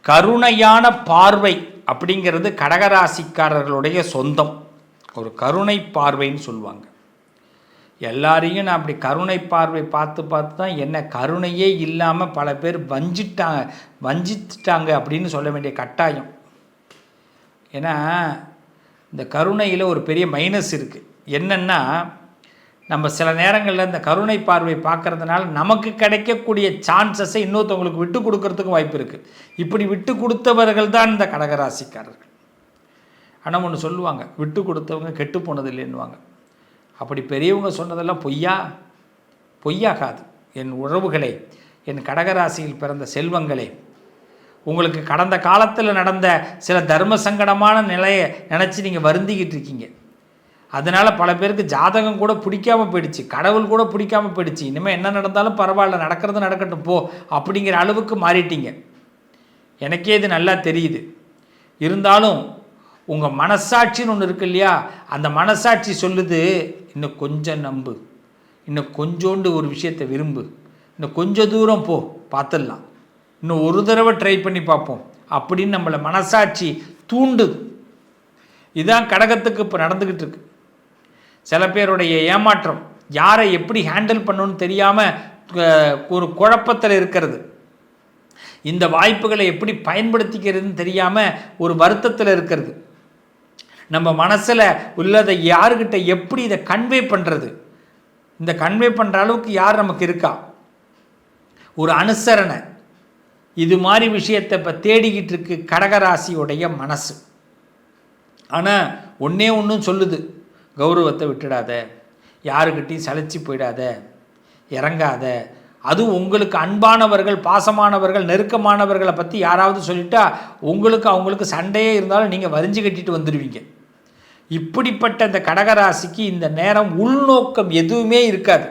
கருணையான பார்வை அப்படிங்கிறது கடகராசிக்காரர்களுடைய சொந்தம். ஒரு கருணை பார்வைன்னு சொல்லுவாங்க. எல்லாரையும் நான் அப்படி கருணை பார்வை பார்த்து தான் என்ன கருணையே இல்லாமல் பல பேர் வஞ்சிட்டாங்க அப்படின்னு சொல்ல வேண்டிய கட்டாயம். ஏன்னா இந்த கருணையில் ஒரு பெரிய மைனஸ் இருக்குது. என்னென்னா, நம்ம சில நேரங்களில் இந்த கருணை பார்வை பார்க்கறதுனால நமக்கு கிடைக்கக்கூடிய சான்சஸை இன்னொருத்தவங்களுக்கு விட்டு கொடுக்கறதுக்கும் வாய்ப்பு இருக்குது. இப்படி விட்டு கொடுத்தவர்கள் தான் இந்த கடகராசிக்காரர்கள். ஆனால் ஒன்று சொல்லுவாங்க, விட்டு கொடுத்தவங்க கெட்டு போனது இல்லைன்னுவாங்க. அப்படி பெரியவங்க சொன்னதெல்லாம் பொய்யாகாது. என் உறவுகளே, என் கடகராசியில் பிறந்த செல்வங்களே, உங்களுக்கு கடந்த காலத்தில் நடந்த சில தர்ம சங்கடமான நிலையை நினச்சி நீங்கள் வருந்திக்கிட்டு இருக்கீங்க. அதனால் பல பேருக்கு ஜாதகம் கூட பிடிக்காமல் போயிடுச்சு, கடவுள் கூட பிடிக்காமல் போயிடுச்சு. இனிமேல் என்ன நடந்தாலும் பரவாயில்ல, நடக்கிறது நடக்கட்டும் போ அப்படிங்கிற அளவுக்கு மாறிட்டீங்க. எனக்கே இது நல்லா தெரியுது. இருந்தாலும் உங்கள் மனசாட்சின்னு ஒன்று இருக்கு இல்லையா, அந்த மனசாட்சி சொல்லுது, இன்னும் கொஞ்சம் நம்பு, இன்னும் கொஞ்சோண்டு ஒரு விஷயத்தை விரும்பு, இன்னும் கொஞ்சம் தூரம் போ, பார்த்துடலாம், இன்னும் ஒரு தடவை ட்ரை பண்ணி பார்ப்போம் அப்படின்னு நம்மளை மனசாட்சி தூண்டுது. இதுதான் கடகத்துக்கு இப்போ நடந்துக்கிட்டு இருக்கு. சில பேருடைய ஏமாற்றம், யாரை எப்படி ஹேண்டில் பண்ணணும்னு தெரியாமல் ஒரு குழப்பத்தில் இருக்கிறது, இந்த வாய்ப்புகளை எப்படி பயன்படுத்திக்கிறதுன்னு தெரியாமல் ஒரு வருத்தத்தில் இருக்கிறது, நம்ம மனசில் உள்ளதை யாருக்கிட்ட எப்படி இதை கன்வே பண்ணுறது, இந்த கன்வே பண்ணுற அளவுக்கு யார் நமக்கு இருக்கா, ஒரு அனுசரணை, இது மாதிரி விஷயத்தை இப்போ தேடிக்கிட்டு இருக்கு கடகராசியுடைய மனசு. ஆனால் ஒன்றும் சொல்லுது, கௌரவத்தை விட்டுடாத, யாருக்கிட்டையும் சலிச்சு போயிடாத, இறங்காத. அதுவும் உங்களுக்கு அன்பானவர்கள், பாசமானவர்கள், நெருக்கமானவர்களை பற்றி யாராவது சொல்லிட்டா உங்களுக்கு அவங்களுக்கு சண்டையே இருந்தாலும் நீங்கள் வரிஞ்சு கட்டிட்டு வந்துடுவீங்க. இப்படிப்பட்ட இந்த கடகராசிக்கு இந்த நேரம் உள்நோக்கம் எதுவுமே இருக்காது.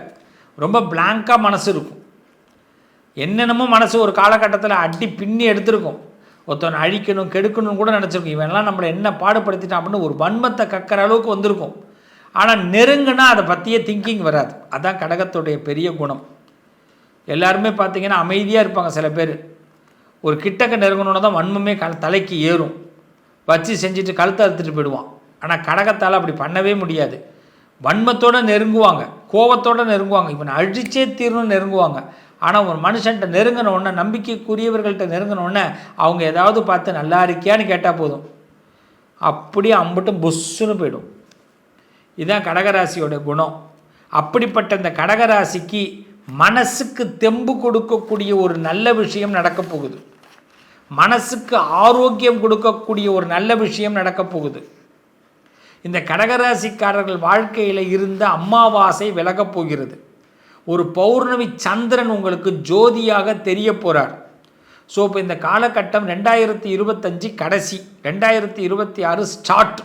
ரொம்ப பிளாங்காக மனசு இருக்கும். என்னென்னமோ மனசு ஒரு காலகட்டத்தில் அடி பின்னி எடுத்திருக்கும். ஒருத்தவனை அழிக்கணும், கெடுக்கணும்னு கூட நினச்சிருக்கும். இவன்லாம் நம்மளை என்ன பாடுபடுத்திட்டான் அப்படின்னு ஒரு வன்மத்தை கக்கிற அளவுக்கு வந்திருக்கும். ஆனால் நெருங்குனா அதை பற்றியே திங்கிங் வராது. அதுதான் கடகத்துடைய பெரிய குணம். எல்லாருமே பார்த்திங்கன்னா அமைதியாக இருப்பாங்க. சில பேர் ஒரு கிட்டக்க நெருங்கணுன்னு தான் வன்மமே தலைக்கு ஏறும், வச்சு செஞ்சுட்டு கழுத்தை அறுத்துட்டு போயிடுவான். ஆனால் கடகத்தால் அப்படி பண்ணவே முடியாது. வன்மத்தோடு நெருங்குவாங்க, கோபத்தோடு நெருங்குவாங்க, இவனை அழிச்சே தீரணும்னு நெருங்குவாங்க. ஆனால் ஒரு மனுஷன்ட்ட நெருங்கினோடனே, நம்பிக்கைக்குரியவர்கள்ட்ட நெருங்கினோடனே அவங்க ஏதாவது பார்த்து நல்லா இருக்கியான்னு கேட்டால் போதும், அப்படியே அம்பட்டும் புஷ்ஷுன்னு போயிடும். இதுதான் கடகராசியோட குணம். அப்படிப்பட்ட இந்த கடகராசிக்கு மனசுக்கு தெம்பு கொடுக்கக்கூடிய ஒரு நல்ல விஷயம் நடக்கப் போகுது. மனசுக்கு ஆரோக்கியம் கொடுக்கக்கூடிய ஒரு நல்ல விஷயம் நடக்கப் போகுது. இந்த கடகராசிக்காரர்கள் வாழ்க்கையில் இருந்த அமாவாசை விலகப் போகிறது. ஒரு பௌர்ணமி சந்திரன் உங்களுக்கு ஜோதியாக தெரிய போகிறார். ஸோ இப்போ இந்த காலகட்டம் 2025 கடைசி, 2026 ஸ்டார்ட்.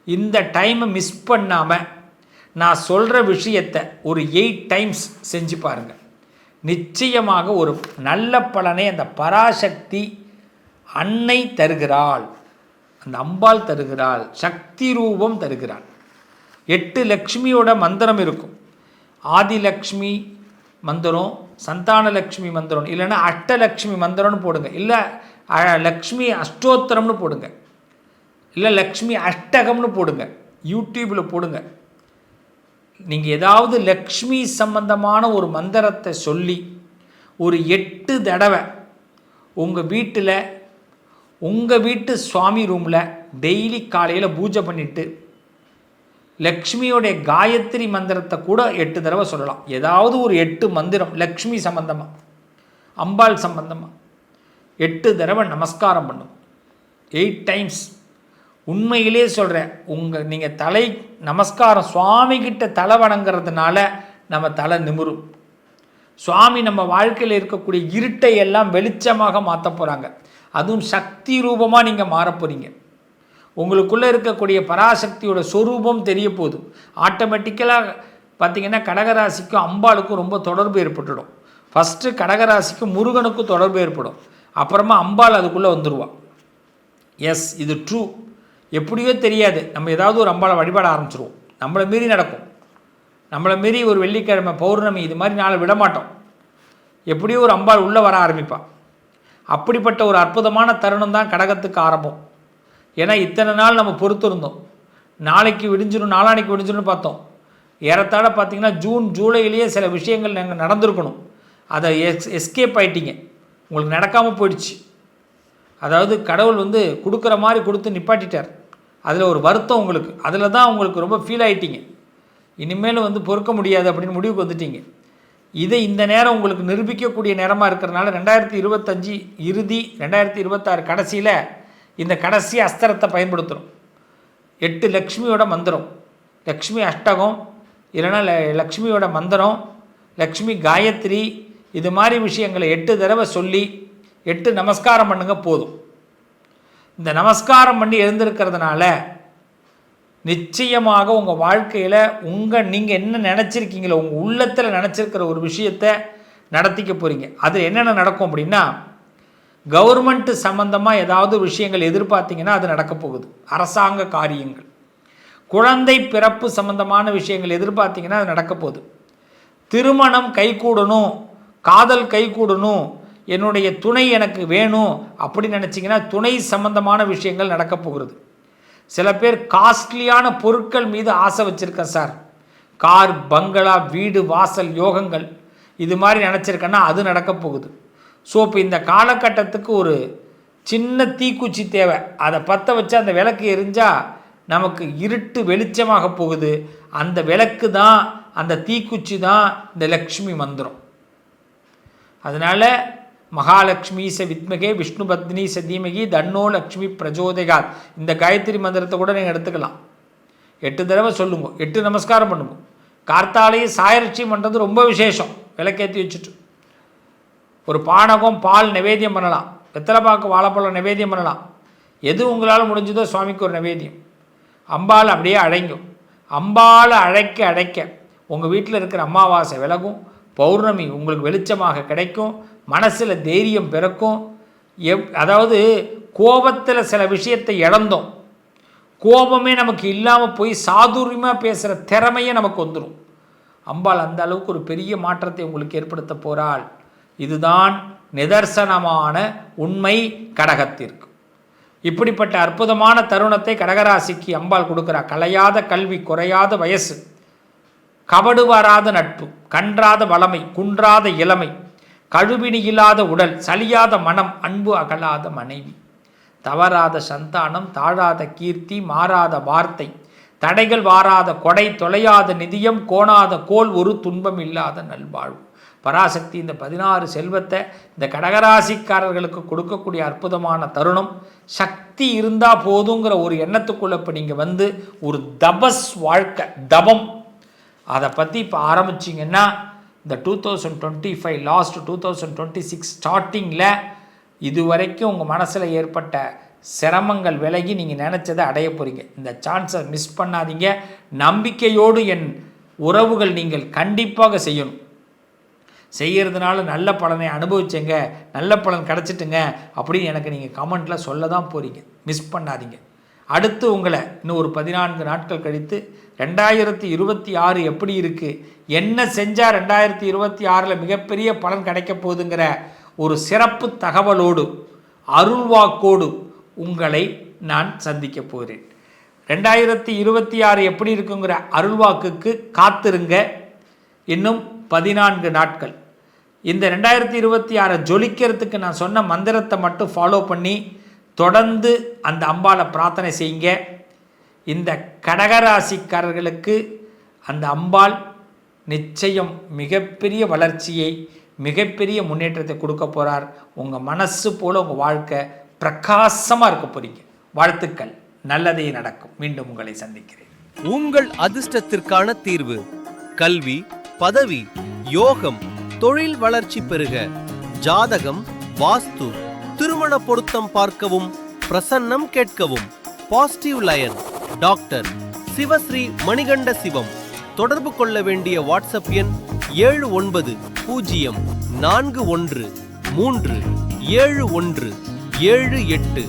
இந்த டைமை மிஸ் பண்ணாமல் நான் சொல்கிற விஷயத்தை ஒரு 8 டைம்ஸ் செஞ்சு பாருங்கள். நிச்சயமாக ஒரு நல்ல பலனை அந்த பராசக்தி அன்னை தருகிறாள், அந்த அம்பாள் தருகிறாள், சக்தி ரூபம் தருகிறாள். 8 லக்ஷ்மியோட மந்திரம் இருக்கும். ஆதிலக்ஷ்மி மந்திரம், சந்தானலக்ஷ்மி மந்திரம், இல்லைன்னா அஷ்டலக்ஷ்மி மந்திரம்னு போடுங்க, இல்லை லக்ஷ்மி அஷ்டோத்திரம்னு போடுங்க, இல்லை லக்ஷ்மி அஷ்டகம்னு போடுங்க, யூடியூப்பில் போடுங்க. நீங்கள் ஏதாவது லக்ஷ்மி சம்பந்தமான ஒரு மந்திரத்தை சொல்லி ஒரு 8 தடவை உங்கள் வீட்டு சுவாமி ரூமில் டெய்லி காலையில் பூஜை பண்ணிவிட்டு லக்ஷ்மியோடைய காயத்ரி மந்திரத்தை கூட 8 தடவை சொல்லலாம். ஏதாவது ஒரு 8 மந்திரம் லக்ஷ்மி சம்பந்தமாக, அம்பாள் சம்பந்தமாக 8 தடவை நமஸ்காரம் பண்ணும். 8 டைம்ஸ். உண்மையிலே சொல்கிறேன், நீங்கள் தலை நமஸ்காரம் சுவாமிகிட்ட தலை வணங்குறதுனால நம்ம தலை நிமிரும். சுவாமி நம்ம வாழ்க்கையில் இருக்கக்கூடிய இருட்டை எல்லாம் வெளிச்சமாக மாற்ற போகிறாங்க. அதுவும் சக்தி ரூபமாக நீங்கள் மாறப்போகிறீங்க. உங்களுக்குள்ளே இருக்கக்கூடிய பராசக்தியோட சொரூபம் தெரிய போகுது. ஆட்டோமேட்டிக்கலாக பார்த்திங்கன்னா கடகராசிக்கும் அம்பாளுக்கும் ரொம்ப தொடர்பு ஏற்பட்டுடும். ஃபஸ்ட்டு கடகராசிக்கும் முருகனுக்கும் தொடர்பு ஏற்படும், அப்புறமா அம்பாள் அதுக்குள்ளே வந்துடுவாள். எஸ், இது ட்ரூ. எப்படியோ தெரியாது, நம்ம ஏதாவது ஒரு அம்பாளை வழிபாட ஆரம்பிச்சிருவோம். நம்மளை மீறி நடக்கும். நம்மளை மீறி ஒரு வெள்ளிக்கிழமை, பௌர்ணமி, இது மாதிரி நாளை விடமாட்டோம். எப்படியோ ஒரு அம்பாள் உள்ளே வர ஆரம்பிப்பாள். அப்படிப்பட்ட ஒரு அற்புதமான தருணம் தான் கடகத்துக்கு ஆரம்பம். ஏன்னா இத்தனை நாள் நம்ம பொறுத்திருந்தோம், நாளைக்கு விடிஞ்சிடும் நாளானைக்கு விடிஞ்சிடும் பார்த்தோம். ஏறத்தாழ பார்த்திங்கன்னா ஜூன் ஜூலையிலேயே சில விஷயங்கள் நாங்கள் நடந்திருக்கணும், அதை எஸ்கேப் ஆகிட்டீங்க, உங்களுக்கு நடக்காமல் போயிடுச்சு. அதாவது கடவுள் கொடுக்குற மாதிரி கொடுத்து நிப்பாட்டிட்டார். அதில் ஒரு வருத்தம் உங்களுக்கு, அதில் தான் உங்களுக்கு ரொம்ப ஃபீல் ஆகிட்டீங்க. இனிமேல் பொறுக்க முடியாது அப்படின்னு முடிவுக்கு வந்துட்டீங்க. இதை இந்த நேரம் உங்களுக்கு நிரூபிக்கக்கூடிய நேரமாக இருக்கிறனால 2025 இறுதி 2026 கடைசியில் இந்த கடைசி அஸ்திரத்தை பயன்படுத்துகிறோம். 8 லக்ஷ்மியோட மந்திரம், லக்ஷ்மி அஷ்டகம் இல்லைன்னா லக்ஷ்மியோட மந்திரம், லக்ஷ்மி காயத்ரி, இது மாதிரி விஷயங்களை 8 தடவை சொல்லி 8 நமஸ்காரம் பண்ணுங்க போதும். இந்த நமஸ்காரம் பண்ணி எழுந்திருக்கிறதுனால நிச்சயமாக உங்கள் வாழ்க்கையில் நீங்கள் என்ன நினச்சிருக்கீங்களோ, உங்கள் உள்ளத்தில் நினச்சிருக்கிற ஒரு விஷயத்தை நடத்திக்க போகிறீங்க. அது என்னென்ன நடக்கும் அப்படின்னா, கவர்மெண்ட்டு சம்மந்தமாக ஏதாவது விஷயங்கள் எதிர்பார்த்தீங்கன்னா அது நடக்க போகுது, அரசாங்க காரியங்கள். குழந்தை பிறப்பு சம்மந்தமான விஷயங்கள் எதிர்பார்த்தீங்கன்னா அது நடக்க போகுது. திருமணம் கைகூடணும், காதல் கைகூடணும், என்னுடைய துணை எனக்கு வேணும் அப்படின்னு நினச்சிங்கன்னா துணை சம்பந்தமான விஷயங்கள் நடக்க போகிறது. சில பேர் காஸ்ட்லியான பொருட்கள் மீது ஆசை வச்சுருக்கேன் சார், கார், பங்களா, வீடு, வாசல் யோகங்கள் இது மாதிரி நினச்சிருக்கேன்னா அது நடக்க போகுது. ஸோ இப்போ இந்த காலகட்டத்துக்கு ஒரு சின்ன தீக்குச்சி தேவை, அதை பற்ற வச்சு அந்த விளக்கு எரிஞ்சால் நமக்கு இருட்டு வெளிச்சமாக போகுது. அந்த விளக்கு தான், அந்த தீக்குச்சி தான் இந்த லக்ஷ்மி மந்திரம். அதனால் மகாலட்சுமி ச வித்மகே விஷ்ணு பத்னி ச தீமகி தன்னோ லக்ஷ்மி பிரஜோதகாத், இந்த காயத்ரி மந்திரத்தை கூட நீங்கள் எடுத்துக்கலாம். 8 தடவை சொல்லுங்க, 8 நமஸ்காரம் பண்ணுங்க. கார்த்தாலேயே சாயலட்சுமி பண்ணுறது ரொம்ப விசேஷம். விளக்கேற்றி வச்சுட்டு ஒரு பானகம் பால் நிவேத்தியம் பண்ணலாம், வெத்தலைப்பாக்கு வாழைப்பழம் நிவேத்தியம் பண்ணலாம். எது உங்களால் முடிஞ்சதோ சுவாமிக்கு ஒரு நிவேத்தியம். அம்பாள் அப்படியே அழைங்கும். அம்பாளை அழைக்க அழைக்க உங்கள் வீட்டில் இருக்கிற அமாவாசை விலகும், பௌர்ணமி உங்களுக்கு வெளிச்சமாக கிடைக்கும், மனசில் தைரியம் பிறக்கும். அதாவது கோபத்தில் சில விஷயத்தை இழந்தோம், கோபமே நமக்கு இல்லாமல் போய் சாதுரியமாக பேசுகிற திறமையே நமக்கு வந்துடும். அம்பாள் அந்த அளவுக்கு ஒரு பெரிய மாற்றத்தை உங்களுக்கு ஏற்படுத்த போகிறாள். இதுதான் நிதர்சனமான உண்மை கடகத்திற்கு. இப்படிப்பட்ட அற்புதமான தருணத்தை கடகராசிக்கு அம்பாள் கொடுக்குறார். கலையாத கல்வி, குறையாத வயசு, கபடு வராத நட்பு, கன்றாத வளமை, குன்றாத இளமை, கழுவினி இல்லாத உடல், சலியாத மனம், அன்பு அகலாத மனைவி, தவறாத சந்தானம், தாழாத கீர்த்தி, மாறாத வார்த்தை, தடைகள் வாராத கொடை, தொலையாத நிதியம், கோணாத கோல், ஒரு துன்பம் இல்லாத நல்வாழ்வு. பராசக்தி இந்த 16 செல்வத்தை இந்த கடகராசிக்காரர்களுக்கு கொடுக்கக்கூடிய அற்புதமான தருணம். சக்தி இருந்தால் போதுங்கிற ஒரு எண்ணத்துக்குள்ளே இப்போ நீங்கள் ஒரு தபஸ் வாழ்க்கை, தபம், அதை பற்றி இப்போ ஆரம்பிச்சிங்கன்னா இந்த 2025 லாஸ்ட் 2026 ஸ்டார்டிங்கில் இதுவரைக்கும் உங்கள் மனசில் ஏற்பட்ட சிரமங்கள் விலகி நீங்கள் நினச்சதை அடைய போகிறீங்க. இந்த சான்ஸை மிஸ் பண்ணாதீங்க. நம்பிக்கையோடு என் உறவுகள் நீங்கள் கண்டிப்பாக செய்யணும். செய்கிறதுனால நல்ல பலனை அனுபவிச்சேங்க, நல்ல பலன் கிடச்சிட்டுங்க அப்படின்னு எனக்கு நீங்கள் கமெண்ட்டில் சொல்ல தான் போகிறீங்க. மிஸ் பண்ணாதீங்க. அடுத்து உங்களை இன்னும் ஒரு 14 நாட்கள் கழித்து 2026 எப்படி இருக்குது, என்ன செஞ்சால் 2026 மிகப்பெரிய பலன் கிடைக்க போகுதுங்கிற ஒரு சிறப்பு தகவலோடு அருள்வாக்கோடு உங்களை நான் சந்திக்க போகிறேன். 2026 எப்படி இருக்குங்கிற அருள்வாக்குக்கு காத்திருங்க. இன்னும் 14 நாட்கள். இந்த 2026 ஜொலிக்கிறதுக்கு நான் சொன்ன மந்திரத்தை மட்டும் ஃபாலோ பண்ணி தொடர்ந்து அந்த அம்பாளை பிரார்த்தனை செய்யுங்க. இந்த கடகராசிக்காரர்களுக்கு அந்த அம்பாள் நிச்சயம் மிகப்பெரிய வளர்ச்சியை, மிகப்பெரிய முன்னேற்றத்தை கொடுக்க போகிறார். உங்கள் மனசு போல் உங்கள் வாழ்க்கை பிரகாசமாக இருக்க போகிறீங்க. வாழ்த்துக்கள், நல்லதே நடக்கும். மீண்டும் உங்களை சந்திக்கிறேன். உங்கள் அதிர்ஷ்டத்திற்கான தீர்வு: கல்வி, பதவி, யோகம், தொழில் வளர்ச்சி பெருக, ஜாதகம், வாஸ்து, திருமண பொருத்தம் பார்க்கவும், பிரசன்னம் கேட்கவும். Positive lion doctor Sivasri Manikanda Sivam. தொடர்பு கொள்ள வேண்டிய வாட்ஸ்அப் எண் 7904137178.